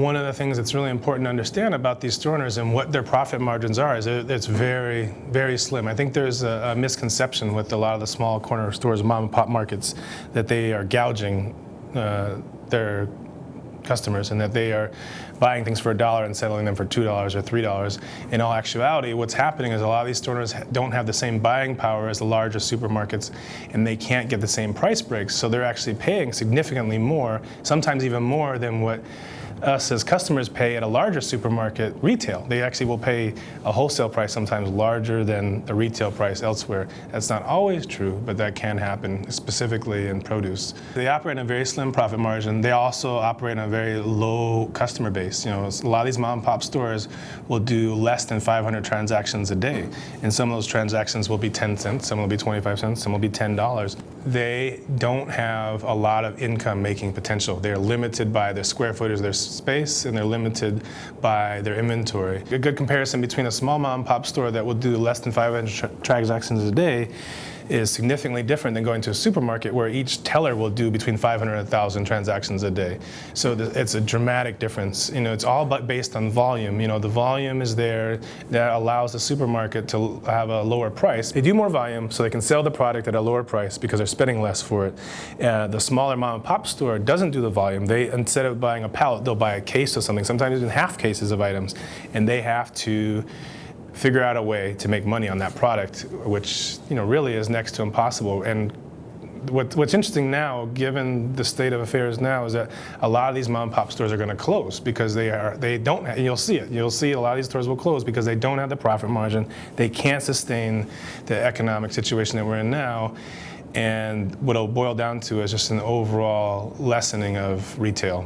One of the things that's really important to understand about these store owners and what their profit margins are is it's very, very slim. I think there's a misconception with a lot of the small corner stores, mom and pop markets, that they are gouging their customers and that they are buying things for $1 and selling them for $2 or $3. In all actuality, what's happening is a lot of these store owners don't have the same buying power as the larger supermarkets, and they can't get the same price breaks, so they're actually paying significantly more, sometimes even more than what us as customers pay at a larger supermarket retail. They actually will pay a wholesale price sometimes larger than the retail price elsewhere. That's not always true, but that can happen, specifically in produce. They operate in a very slim profit margin. They also operate on a very low customer base. You know, a lot of these mom and pop stores will do less than 500 transactions a day, and some of those transactions will be 10 cents, some will be 25 cents, some will be $10. They don't have a lot of income making potential. They're limited by their square footage, their space, and they're limited by their inventory. A good comparison between a small mom and pop store that will do less than 500 transactions a day is significantly different than going to a supermarket where each teller will do between 500 and 1,000 transactions a day. So it's a dramatic difference. You know, it's all but based on volume. You know, the volume is there that allows the supermarket to have a lower price. They do more volume so they can sell the product at a lower price because they're spending less for it. The smaller mom and pop store doesn't do the volume. They, instead of buying a pallet, they'll buy a case of something, sometimes even half cases of items, and they have to figure out a way to make money on that product, which, you know, really is next to impossible. And what's interesting now, given the state of affairs now, is that a lot of these mom and pop stores are going to close because they don't. And you'll see it. You'll see a lot of these stores will close because they don't have the profit margin. They can't sustain the economic situation that we're in now. And what it'll boil down to is just an overall lessening of retail.